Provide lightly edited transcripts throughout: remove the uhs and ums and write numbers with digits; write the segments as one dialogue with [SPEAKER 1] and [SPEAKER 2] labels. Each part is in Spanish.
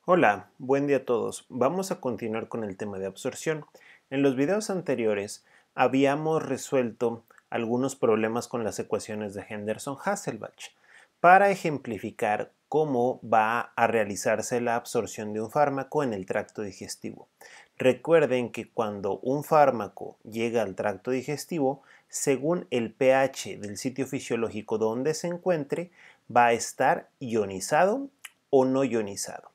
[SPEAKER 1] Hola, buen día a todos. Vamos a continuar con el tema de absorción. En los videos anteriores habíamos resuelto algunos problemas con las ecuaciones de Henderson-Hasselbalch para ejemplificar cómo va a realizarse la absorción de un fármaco en el tracto digestivo. Recuerden que cuando un fármaco llega al tracto digestivo, según el pH del sitio fisiológico donde se encuentre, va a estar ionizado o no ionizado.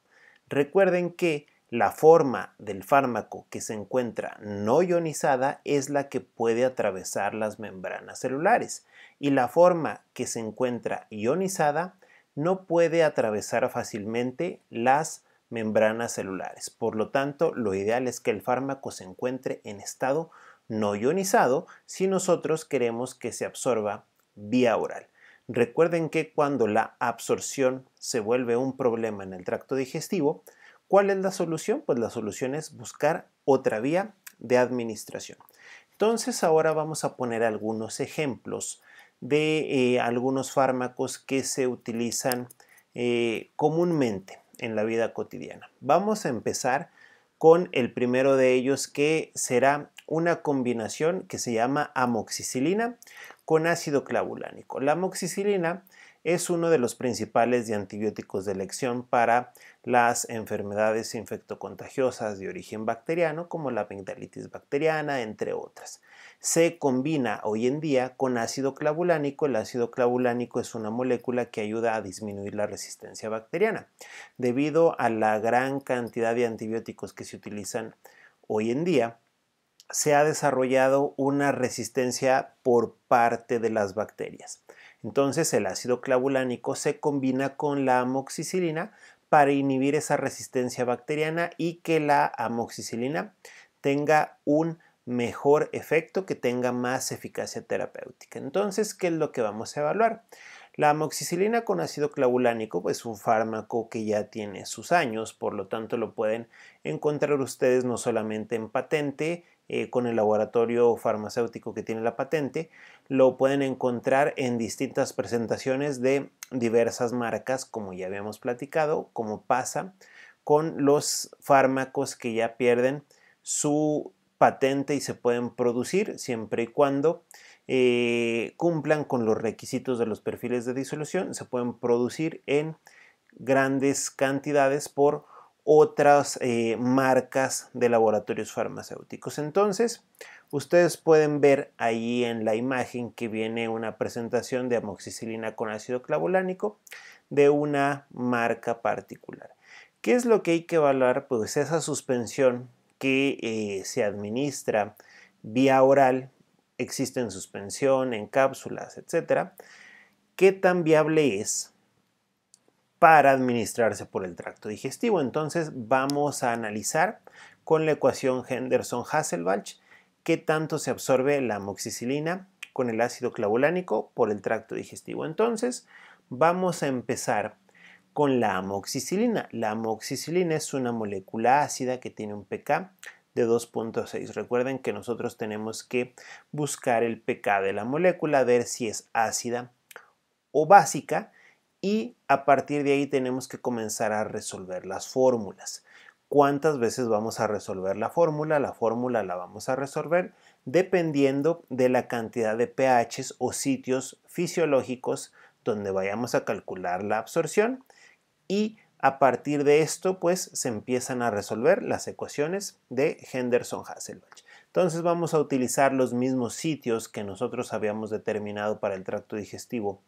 [SPEAKER 1] Recuerden que la forma del fármaco que se encuentra no ionizada es la que puede atravesar las membranas celulares y la forma que se encuentra ionizada no puede atravesar fácilmente las membranas celulares. Por lo tanto, lo ideal es que el fármaco se encuentre en estado no ionizado si nosotros queremos que se absorba vía oral. Recuerden que cuando la absorción se vuelve un problema en el tracto digestivo, ¿cuál es la solución? Pues la solución es buscar otra vía de administración. Entonces ahora vamos a poner algunos ejemplos de algunos fármacos que se utilizan comúnmente en la vida cotidiana. Vamos a empezar con el primero de ellos, que será una combinación que se llama amoxicilina con ácido clavulánico. La amoxicilina es uno de los principales antibióticos de elección para las enfermedades infectocontagiosas de origen bacteriano, como la amigdalitis bacteriana, entre otras. Se combina hoy en día con ácido clavulánico. El ácido clavulánico es una molécula que ayuda a disminuir la resistencia bacteriana. Debido a la gran cantidad de antibióticos que se utilizan hoy en día, se ha desarrollado una resistencia por parte de las bacterias. Entonces el ácido clavulánico se combina con la amoxicilina para inhibir esa resistencia bacteriana y que la amoxicilina tenga un mejor efecto, que tenga más eficacia terapéutica. Entonces, ¿qué es lo que vamos a evaluar? La amoxicilina con ácido clavulánico es un fármaco que ya tiene sus años, por lo tanto lo pueden encontrar ustedes no solamente en patente, con el laboratorio farmacéutico que tiene la patente, lo pueden encontrar en distintas presentaciones de diversas marcas, como ya habíamos platicado, como pasa con los fármacos que ya pierden su patente y se pueden producir siempre y cuando cumplan con los requisitos de los perfiles de disolución. Se pueden producir en grandes cantidades por otras marcas de laboratorios farmacéuticos. Entonces, ustedes pueden ver ahí en la imagen que viene una presentación de amoxicilina con ácido clavulánico de una marca particular. ¿Qué es lo que hay que evaluar? Pues esa suspensión que se administra vía oral. Existe en suspensión, en cápsulas, etcétera. ¿Qué tan viable es para administrarse por el tracto digestivo? Entonces vamos a analizar con la ecuación Henderson-Hasselbalch qué tanto se absorbe la amoxicilina con el ácido clavulánico por el tracto digestivo. Entonces vamos a empezar con la amoxicilina. La amoxicilina es una molécula ácida que tiene un pK de 2.6. Recuerden que nosotros tenemos que buscar el pK de la molécula, ver si es ácida o básica, y a partir de ahí tenemos que comenzar a resolver las fórmulas. ¿Cuántas veces vamos a resolver la fórmula? La fórmula la vamos a resolver dependiendo de la cantidad de pHs o sitios fisiológicos donde vayamos a calcular la absorción, y a partir de esto pues se empiezan a resolver las ecuaciones de Henderson-Hasselbalch. Entonces vamos a utilizar los mismos sitios que nosotros habíamos determinado para el tracto digestivo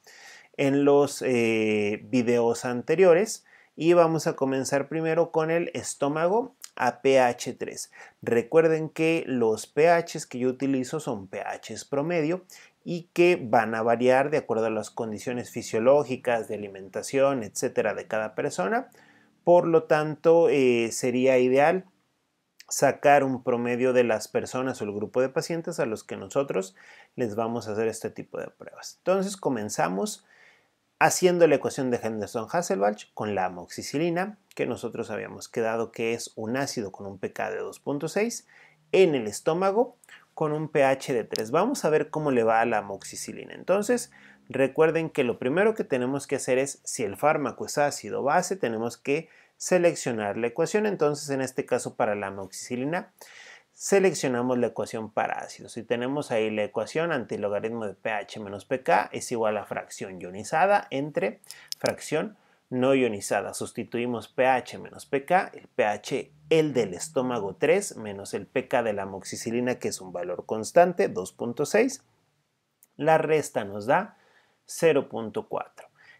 [SPEAKER 1] en los videos anteriores, y vamos a comenzar primero con el estómago a pH 3. Recuerden que los pHs que yo utilizo son pHs promedio y que van a variar de acuerdo a las condiciones fisiológicas, de alimentación, etcétera, de cada persona. Por lo tanto, sería ideal sacar un promedio de las personas o el grupo de pacientes a los que nosotros les vamos a hacer este tipo de pruebas. Entonces comenzamos haciendo la ecuación de Henderson-Hasselbalch con la amoxicilina, que nosotros habíamos quedado que es un ácido con un pK de 2.6 en el estómago con un pH de 3. Vamos a ver cómo le va a la amoxicilina. Entonces, recuerden que lo primero que tenemos que hacer es, si el fármaco es ácido o base, tenemos que seleccionar la ecuación. Entonces, en este caso, para la amoxicilina, seleccionamos la ecuación para ácidos. Y tenemos ahí la ecuación antilogaritmo de pH menos pK es igual a fracción ionizada entre fracción no ionizada. Sustituimos pH menos pK, el pH, el del estómago 3, menos el pK de la amoxicilina, que es un valor constante, 2.6. La resta nos da 0.4.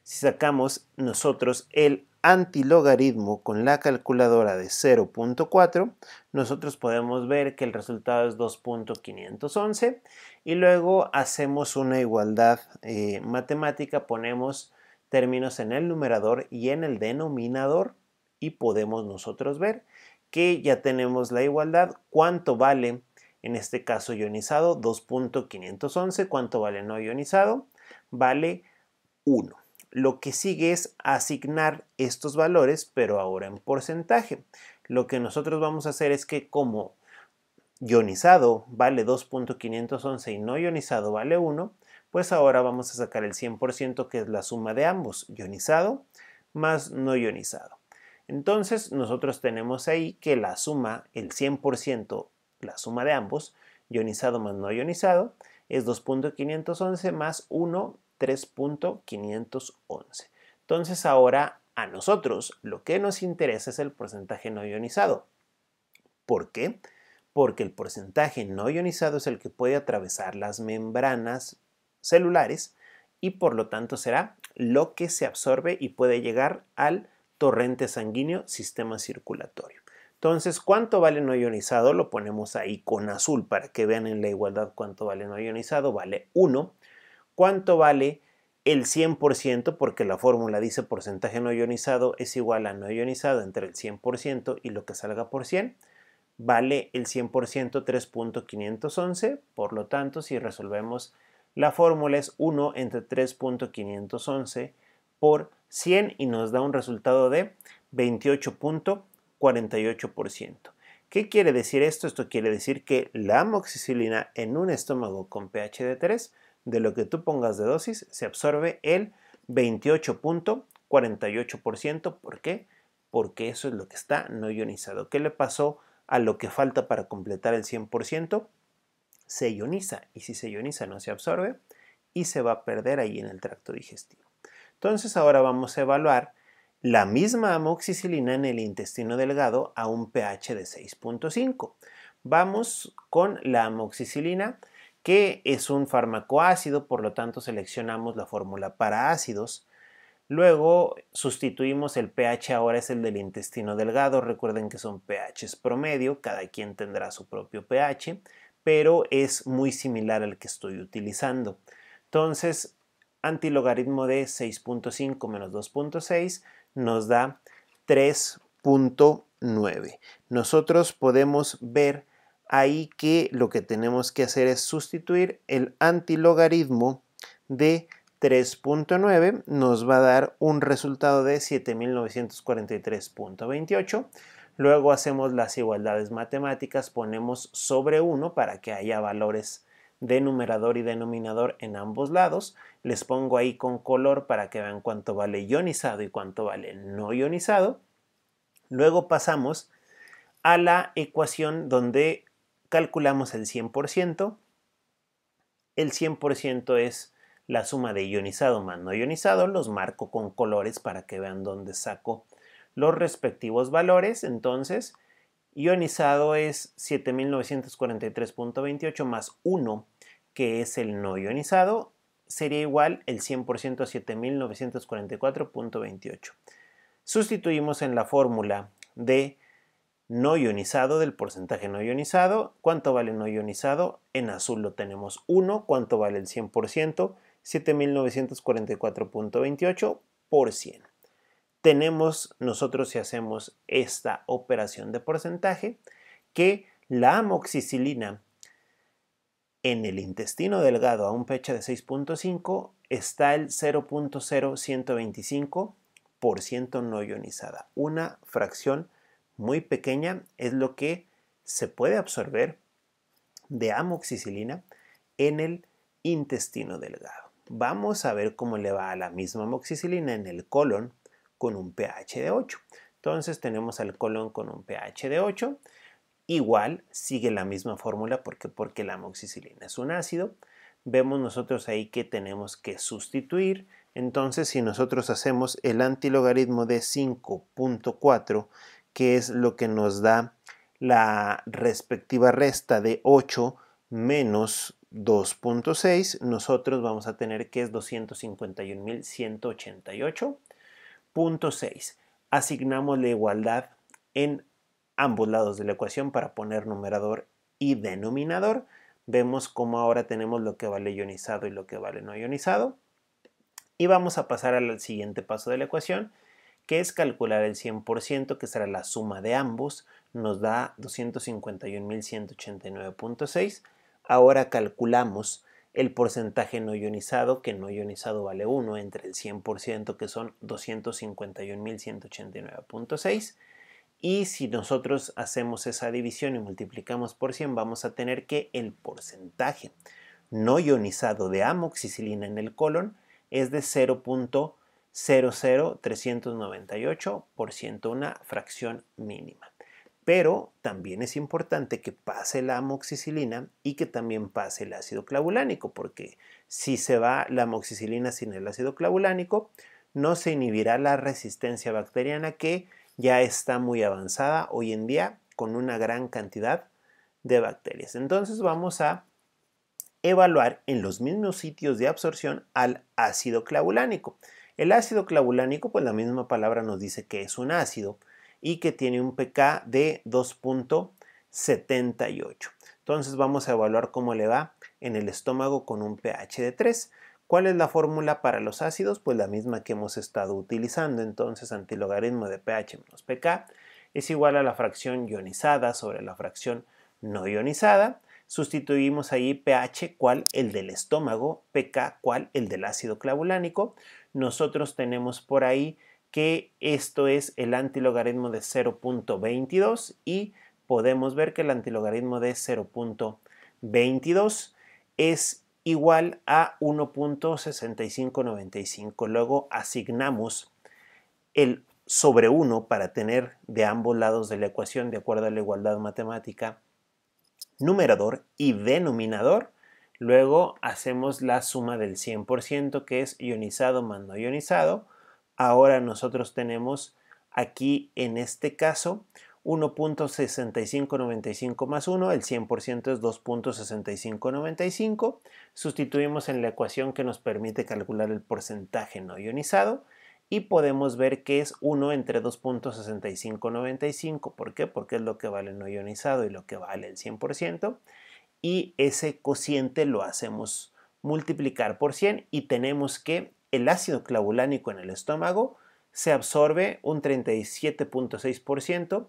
[SPEAKER 1] Si sacamos nosotros el antilogaritmo con la calculadora de 0.4, nosotros podemos ver que el resultado es 2.511 y luego hacemos una igualdad matemática, ponemos términos en el numerador y en el denominador y podemos nosotros ver que ya tenemos la igualdad. ¿Cuánto vale en este caso ionizado? 2.511. ¿Cuánto vale no ionizado? Vale 1. Lo que sigue es asignar estos valores, pero ahora en porcentaje. Lo que nosotros vamos a hacer es que como ionizado vale 2.511 y no ionizado vale 1, pues ahora vamos a sacar el 100%, que es la suma de ambos, ionizado más no ionizado. Entonces nosotros tenemos ahí que la suma, el 100%, la suma de ambos, ionizado más no ionizado, es 2.511 más 1, 3.511. Entonces ahora a nosotros lo que nos interesa es el porcentaje no ionizado. ¿Por qué? Porque el porcentaje no ionizado es el que puede atravesar las membranas celulares y por lo tanto será lo que se absorbe y puede llegar al torrente sanguíneo, sistema circulatorio. Entonces, ¿cuánto vale no ionizado? Lo ponemos ahí con azul para que vean en la igualdad cuánto vale no ionizado. Vale 1. ¿Cuánto vale el 100%? Porque la fórmula dice porcentaje no ionizado es igual a no ionizado entre el 100% y lo que salga por 100. Vale el 100% 3.511. Por lo tanto, si resolvemos la fórmula es 1 entre 3.511 por 100 y nos da un resultado de 28.48%. ¿Qué quiere decir esto? Esto quiere decir que la amoxicilina en un estómago con pH de 3, de lo que tú pongas de dosis, se absorbe el 28.48%. ¿Por qué? Porque eso es lo que está no ionizado. ¿Qué le pasó a lo que falta para completar el 100%? Se ioniza, y si se ioniza no se absorbe y se va a perder ahí en el tracto digestivo. Entonces ahora vamos a evaluar la misma amoxicilina en el intestino delgado a un pH de 6.5. Vamos con la amoxicilina, que es un fármaco ácido, por lo tanto seleccionamos la fórmula para ácidos. Luego sustituimos el pH, ahora es el del intestino delgado. Recuerden que son pHs promedio, cada quien tendrá su propio pH, pero es muy similar al que estoy utilizando. Entonces, antilogaritmo de 6.5 menos 2.6 nos da 3.9. Nosotros podemos ver ahí que lo que tenemos que hacer es sustituir el antilogaritmo de 3.9, nos va a dar un resultado de 7.943.28. Luego hacemos las igualdades matemáticas, ponemos sobre 1 para que haya valores de numerador y denominador en ambos lados. Les pongo ahí con color para que vean cuánto vale ionizado y cuánto vale no ionizado. Luego pasamos a la ecuación donde calculamos el 100%. El 100% es la suma de ionizado más no ionizado. Los marco con colores para que vean dónde saco los respectivos valores. Entonces, ionizado es 7.943.28 más 1, que es el no ionizado, sería igual el 100% a 7.944.28. Sustituimos en la fórmula de no ionizado, del porcentaje no ionizado. ¿Cuánto vale no ionizado? En azul lo tenemos 1. ¿Cuánto vale el 100%? 7.944.28 por 100. Tenemos nosotros, si hacemos esta operación de porcentaje, que la amoxicilina en el intestino delgado a un pH de 6.5 está el 0.0125% no ionizada. Una fracción muy pequeña es lo que se puede absorber de amoxicilina en el intestino delgado. Vamos a ver cómo le va a la misma amoxicilina en el colon con un pH de 8. Entonces tenemos al colon con un pH de 8. Igual sigue la misma fórmula porque la amoxicilina es un ácido. Vemos nosotros ahí que tenemos que sustituir. Entonces si nosotros hacemos el antilogaritmo de 5.4, que es lo que nos da la respectiva resta de 8 menos 2.6, nosotros vamos a tener que es 251.188.6. Asignamos la igualdad en ambos lados de la ecuación para poner numerador y denominador. Vemos cómo ahora tenemos lo que vale ionizado y lo que vale no ionizado. Y vamos a pasar al siguiente paso de la ecuación, que es calcular el 100%, que será la suma de ambos. Nos da 251.189.6. Ahora calculamos el porcentaje no ionizado, que no ionizado vale 1 entre el 100%, que son 251.189.6. Y si nosotros hacemos esa división y multiplicamos por 100, vamos a tener que el porcentaje no ionizado de amoxicilina en el colon es de 0.00398%, una fracción mínima. Pero también es importante que pase la amoxicilina y que también pase el ácido clavulánico, porque si se va la amoxicilina sin el ácido clavulánico, no se inhibirá la resistencia bacteriana, que ya está muy avanzada hoy en día con una gran cantidad de bacterias. Entonces vamos a evaluar en los mismos sitios de absorción al ácido clavulánico. El ácido clavulánico, pues la misma palabra nos dice que es un ácido y que tiene un pK de 2.78. Entonces vamos a evaluar cómo le va en el estómago con un pH de 3. ¿Cuál es la fórmula para los ácidos? Pues la misma que hemos estado utilizando. Entonces antilogaritmo de pH menos pK es igual a la fracción ionizada sobre la fracción no ionizada. Sustituimos ahí pH cual el del estómago, pK cual el del ácido clavulánico. Nosotros tenemos por ahí que esto es el antilogaritmo de 0.22 y podemos ver que el antilogaritmo de 0.22 es igual a 1.6595. Luego asignamos el sobre 1 para tener de ambos lados de la ecuación, de acuerdo a la igualdad matemática, numerador y denominador. Luego hacemos la suma del 100%, que es ionizado más no ionizado. Ahora nosotros tenemos aquí en este caso 1.6595 más 1, el 100% es 2.6595. Sustituimos en la ecuación que nos permite calcular el porcentaje no ionizado y podemos ver que es 1 entre 2.6595. ¿Por qué? Porque es lo que vale no ionizado y lo que vale el 100%. Y ese cociente lo hacemos multiplicar por 100 y tenemos que el ácido clavulánico en el estómago se absorbe un 37.6%,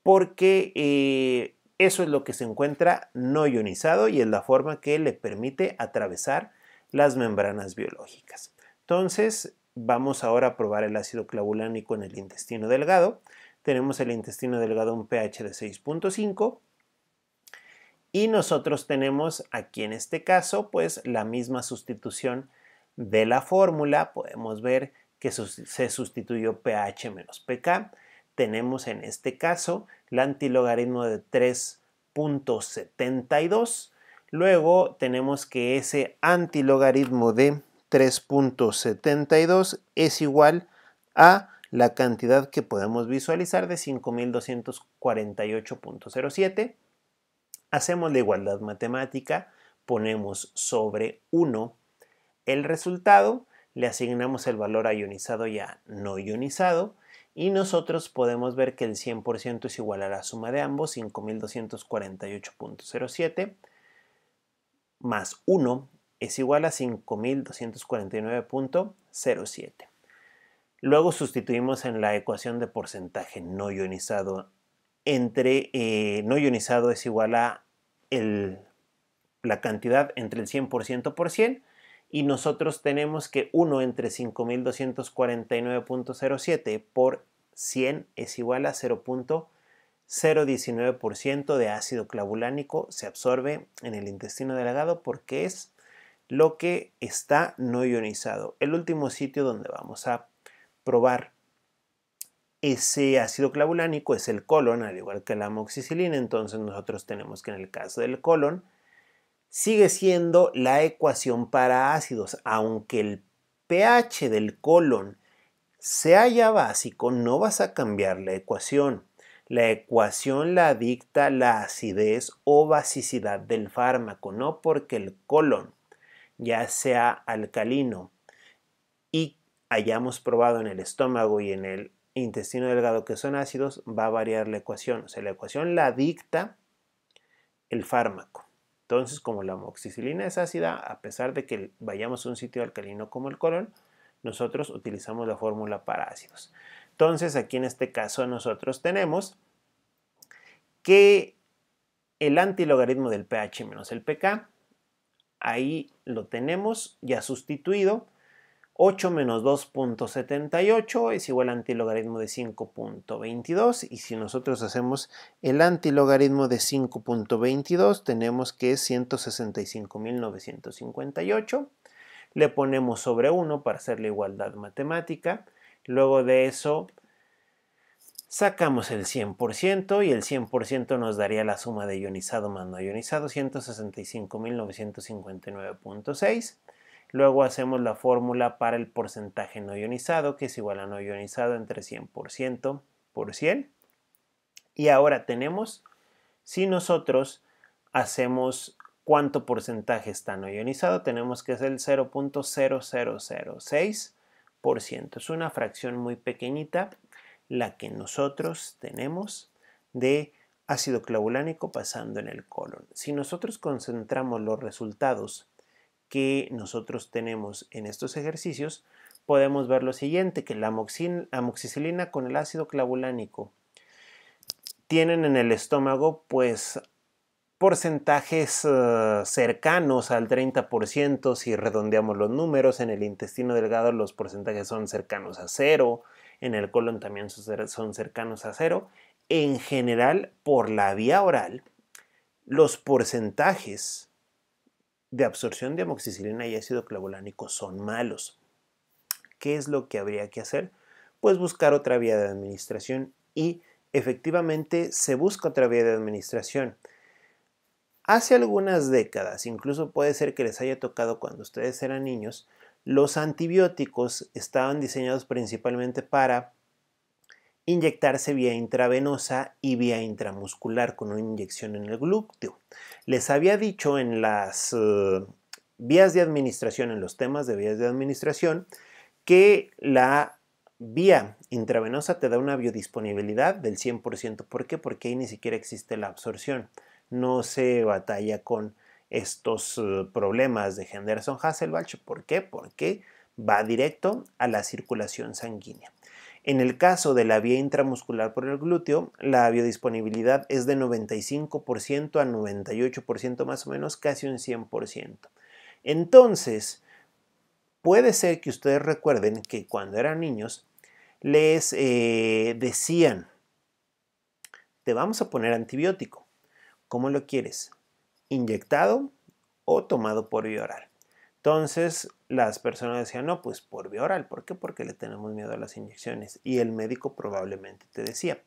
[SPEAKER 1] porque eso es lo que se encuentra no ionizado y es la forma que le permite atravesar las membranas biológicas. Entonces vamos ahora a probar el ácido clavulánico en el intestino delgado. Tenemos el intestino delgado un pH de 6.5 y nosotros tenemos aquí en este caso pues la misma sustitución de la fórmula. Podemos ver que se sustituyó pH menos pK. Tenemos en este caso el antilogaritmo de 3.72. Luego tenemos que ese antilogaritmo de 3.72 es igual a la cantidad que podemos visualizar de 5248.07. Hacemos la igualdad matemática, ponemos sobre 1 el resultado, le asignamos el valor a ionizado y a no ionizado y nosotros podemos ver que el 100% es igual a la suma de ambos, 5248.07, más 1 es igual a 5249.07. Luego sustituimos en la ecuación de porcentaje no ionizado. No ionizado es igual a la cantidad entre el 100% por 100 y nosotros tenemos que 1 entre 5249.07 por 100 es igual a 0.019% de ácido clavulánico se absorbe en el intestino delgado porque es lo que está no ionizado. El último sitio donde vamos a probar ese ácido clavulánico es el colon, al igual que la amoxicilina. Entonces nosotros tenemos que en el caso del colon sigue siendo la ecuación para ácidos, aunque el pH del colon se halla básico, no vas a cambiar la ecuación. La ecuación la dicta la acidez o basicidad del fármaco, no porque el colon ya sea alcalino y hayamos probado en el estómago y en el intestino delgado que son ácidos, va a variar la ecuación. O sea, la ecuación la dicta el fármaco. Entonces, como la amoxicilina es ácida, a pesar de que vayamos a un sitio alcalino como el colon, nosotros utilizamos la fórmula para ácidos. Entonces, aquí en este caso nosotros tenemos que el antilogaritmo del pH menos el pK, ahí lo tenemos ya sustituido. 8 menos 2.78 es igual al antilogaritmo de 5.22, y si nosotros hacemos el antilogaritmo de 5.22 tenemos que es 165.958. Le ponemos sobre 1 para hacer la igualdad matemática. Luego de eso sacamos el 100% y el 100% nos daría la suma de ionizado más no ionizado, 165.959.6. Luego hacemos la fórmula para el porcentaje no ionizado, que es igual a no ionizado entre 100% por 100. Y ahora tenemos, si nosotros hacemos cuánto porcentaje está no ionizado, tenemos que es el 0.0006%. Es una fracción muy pequeñita la que nosotros tenemos de ácido clavulánico pasando en el colon. Si nosotros concentramos los resultados que nosotros tenemos en estos ejercicios, podemos ver lo siguiente, que la amoxicilina con el ácido clavulánico tienen en el estómago pues porcentajes cercanos al 30%, si redondeamos los números. En el intestino delgado los porcentajes son cercanos a 0, en el colon también son cercanos a 0. En general, por la vía oral, los porcentajes de absorción de amoxicilina y ácido clavulánico son malos. ¿Qué es lo que habría que hacer? Pues buscar otra vía de administración, y efectivamente se busca otra vía de administración. Hace algunas décadas, incluso puede ser que les haya tocado cuando ustedes eran niños, los antibióticos estaban diseñados principalmente para inyectarse vía intravenosa y vía intramuscular con una inyección en el glúteo. Les había dicho en las vías de administración, en los temas de vías de administración, que la vía intravenosa te da una biodisponibilidad del 100%. ¿Por qué? Porque ahí ni siquiera existe la absorción. No se batalla con estos problemas de Henderson-Hasselbalch. ¿Por qué? Porque va directo a la circulación sanguínea. En el caso de la vía intramuscular por el glúteo, la biodisponibilidad es de 95% a 98% más o menos, casi un 100%. Entonces, puede ser que ustedes recuerden que cuando eran niños les decían, te vamos a poner antibiótico. ¿Cómo lo quieres? ¿Inyectado o tomado por vía oral? Entonces las personas decían, no, pues por vía oral. ¿Por qué? Porque le tenemos miedo a las inyecciones. Y el médico probablemente te decía,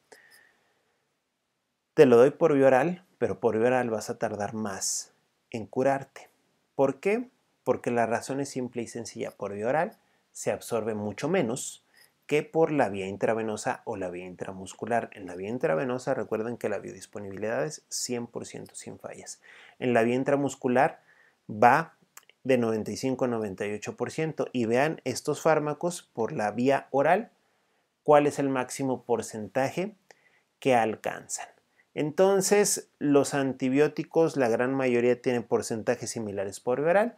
[SPEAKER 1] te lo doy por vía oral, pero por vía oral vas a tardar más en curarte. ¿Por qué? Porque la razón es simple y sencilla. Por vía oral se absorbe mucho menos que por la vía intravenosa o la vía intramuscular. En la vía intravenosa recuerden que la biodisponibilidad es 100% sin fallas. En la vía intramuscular va de 95 a 98%, y vean estos fármacos por la vía oral, cuál es el máximo porcentaje que alcanzan. Entonces, los antibióticos, la gran mayoría tienen porcentajes similares por vía oral.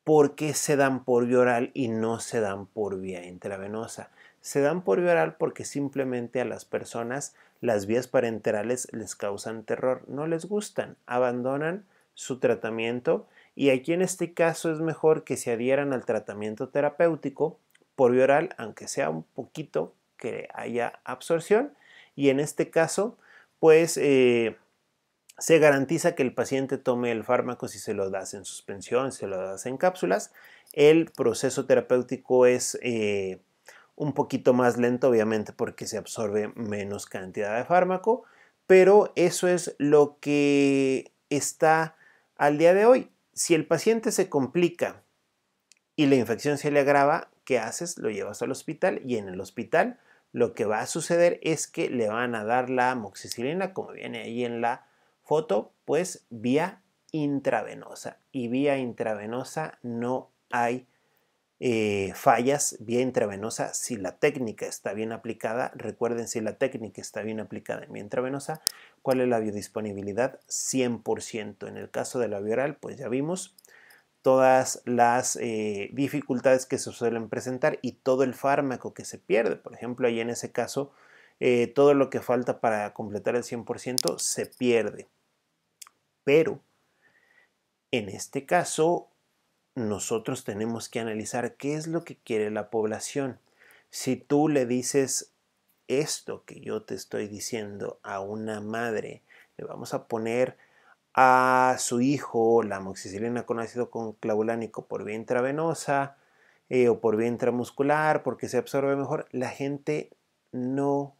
[SPEAKER 1] ¿Por qué se dan por vía oral y no se dan por vía intravenosa? Se dan por vía oral porque simplemente a las personas las vías parenterales les causan terror, no les gustan, abandonan su tratamiento, y aquí en este caso es mejor que se adhieran al tratamiento terapéutico por vía oral, aunque sea un poquito que haya absorción, y en este caso pues se garantiza que el paciente tome el fármaco si se lo das en suspensión, si se lo das en cápsulas. El proceso terapéutico es un poquito más lento, obviamente, porque se absorbe menos cantidad de fármaco, pero eso es lo que está al día de hoy. Si el paciente se complica y la infección se le agrava, ¿qué haces? Lo llevas al hospital y en el hospital lo que va a suceder es que le van a dar la amoxicilina, como viene ahí en la foto, pues vía intravenosa. Y vía intravenosa no hay fallas. Vía intravenosa, si la técnica está bien aplicada, recuerden, si la técnica está bien aplicada en vía intravenosa, ¿cuál es la biodisponibilidad? 100%. En el caso de la vía oral, pues ya vimos todas las dificultades que se suelen presentar y todo el fármaco que se pierde. Por ejemplo, ahí en ese caso, todo lo que falta para completar el 100% se pierde. Pero en este caso, nosotros tenemos que analizar qué es lo que quiere la población. Si tú le dices esto que yo te estoy diciendo a una madre, le vamos a poner a su hijo la amoxicilina con ácido clavulánico por vía intravenosa o por vía intramuscular porque se absorbe mejor, la gente no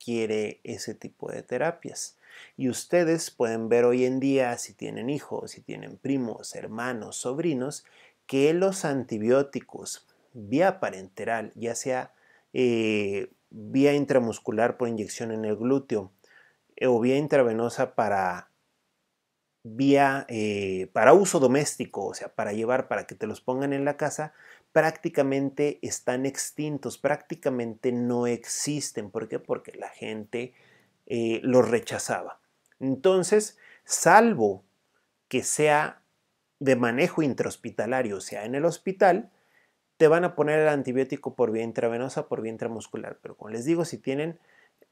[SPEAKER 1] quiere ese tipo de terapias. Y ustedes pueden ver hoy en día, si tienen hijos, si tienen primos, hermanos, sobrinos, que los antibióticos vía parenteral, ya sea vía intramuscular por inyección en el glúteo o vía intravenosa para uso doméstico, o sea, para llevar, para que te los pongan en la casa, prácticamente están extintos, prácticamente no existen. ¿Por qué? Porque la gente los rechazaba. Entonces, salvo que sea de manejo intrahospitalario, o sea, en el hospital, te van a poner el antibiótico por vía intravenosa, por vía intramuscular. Pero como les digo, si tienen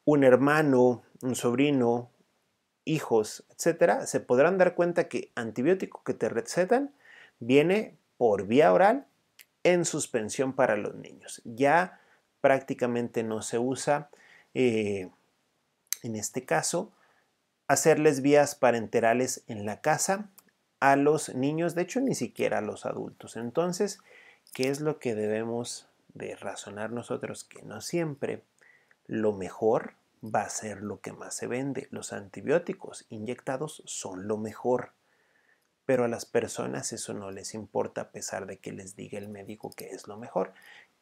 [SPEAKER 1] un hermano, un sobrino, hijos, etcétera, se podrán dar cuenta que antibiótico que te recetan viene por vía oral en suspensión para los niños. Ya prácticamente no se usa, en este caso, hacerles vías parenterales en la casa a los niños, de hecho ni siquiera a los adultos. Entonces, ¿qué es lo que debemos de razonar nosotros? Que no siempre lo mejor va a ser lo que más se vende. Los antibióticos inyectados son lo mejor, pero a las personas eso no les importa a pesar de que les diga el médico que es lo mejor.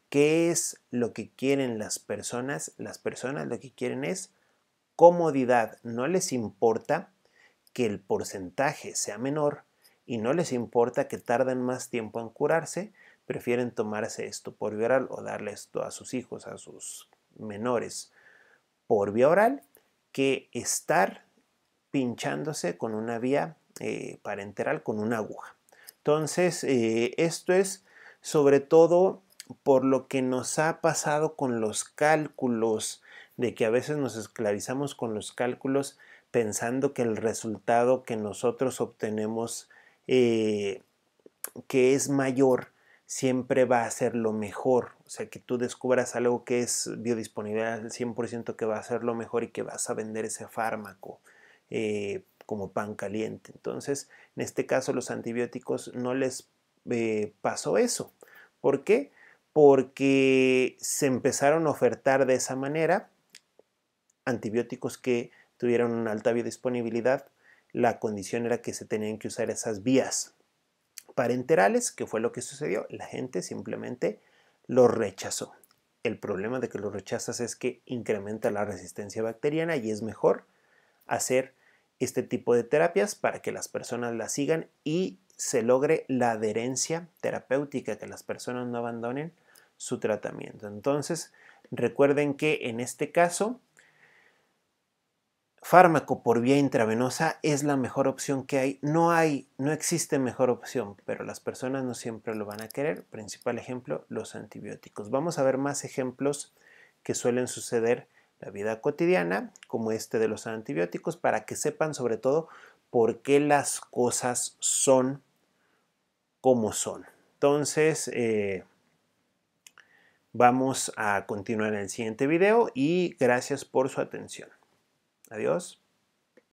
[SPEAKER 1] ¿Qué es lo que quieren las personas? Las personas lo que quieren es comodidad. No les importa que el porcentaje sea menor y no les importa que tarden más tiempo en curarse. Prefieren tomarse esto por vía oral o darle esto a sus hijos, a sus menores por vía oral, que estar pinchándose con una vía parenteral, con una aguja. Entonces, esto es sobre todo por lo que nos ha pasado con los cálculos, de que a veces nos esclavizamos con los cálculos pensando que el resultado que nosotros obtenemos que es mayor siempre va a ser lo mejor. O sea, que tú descubras algo que es biodisponible al 100% que va a ser lo mejor y que vas a vender ese fármaco como pan caliente. Entonces, en este caso, los antibióticos no les pasó eso. ¿Por qué? Porque se empezaron a ofertar de esa manera antibióticos que tuvieran una alta biodisponibilidad. La condición era que se tenían que usar esas vías parenterales, que fue lo que sucedió. La gente simplemente lo rechazó. El problema de que lo rechazas es que incrementa la resistencia bacteriana y es mejor hacer este tipo de terapias para que las personas las sigan y se logre la adherencia terapéutica, que las personas no abandonen su tratamiento. Entonces, recuerden que en este caso fármaco por vía intravenosa es la mejor opción que hay. No existe mejor opción, pero las personas no siempre lo van a querer. Principal ejemplo, los antibióticos. Vamos a ver más ejemplos que suelen suceder en la vida cotidiana, como este de los antibióticos, para que sepan sobre todo por qué las cosas son como son. Entonces, vamos a continuar en el siguiente video y gracias por su atención. Adiós.